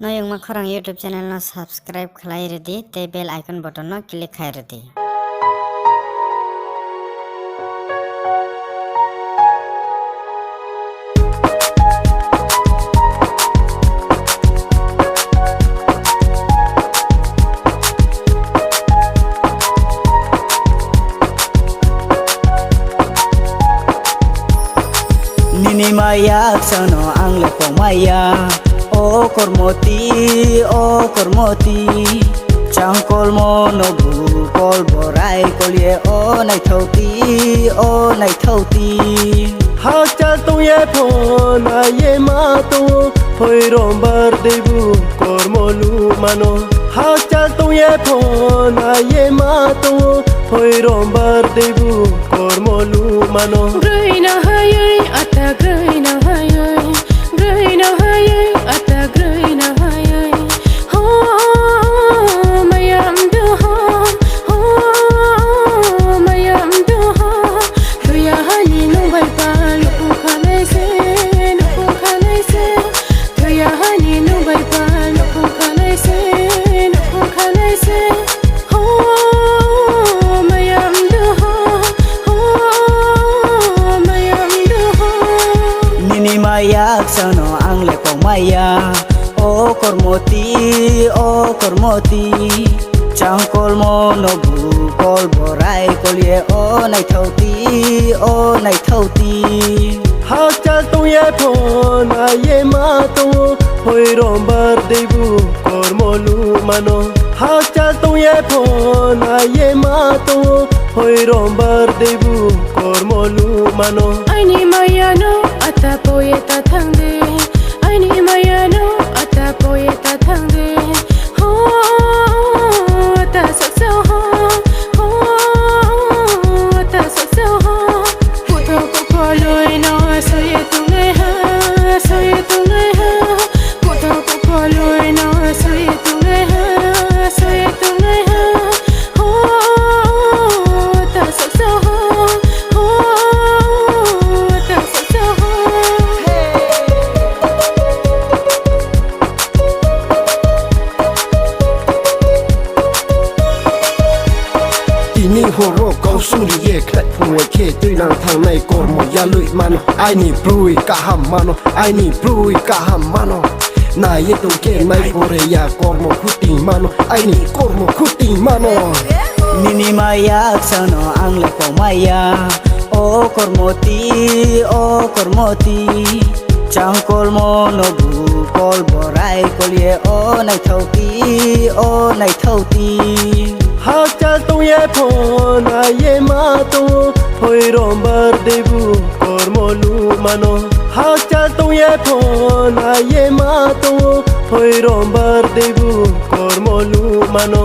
Noyong makhorang YouTube channel no subscribe khlai redi te bell icon button no click khai redi. Nini maya sono ang lepong maya o kormoti changkol mo nobu kol borai kolye o nai thauti ha chal tu ye phon a ye ma tu phoi rom bar debu kormolu mano ha chal tu ye phon a ye ma tu phoi rom bar debu kormolu mano Graina hayai ata graina hayai graina hayai ata graina hayai ho mayam do ho mayam do ho tu ya hani no bai pa lu khale se tu ya hani no bai pa lu khale se ho mayam do ho Nini maya sono ang lepong maya o kormoti changkol mo nobu kol borai kolye o nai thauti ha chal tu ye phon a ye ma tu phoi rom bar debu kormolu mano ha chal tu ye phon a ye ma tu phoi rom bar debu kormolu mano ai ni mayano ata poeta thangde ai ni mayano ata poeta thangde ho ata sakso ho ata sakso ho puto ko koloi no so ye tu ngai ha puto ko koloi no so ye tu ngai ha ho ata sakso ho ata sakso ho Ini horo kau suri ye klet phoi khe tui nang thang nai kormo ya lui mano ai ni brui ka ham mano na ye tu ke mai bore ya kormo khuti mano ai ni kormo khuti mano Nini maya sono ang lepong maya o kormoti changkol mo nobu kol borai kolye o nai thauti ha chal tu ye phon a ye ma tu phoi rom bar debu kormolu mano ha chal tu ye phon a ye ma tu phoi rom bar debu kormolu mano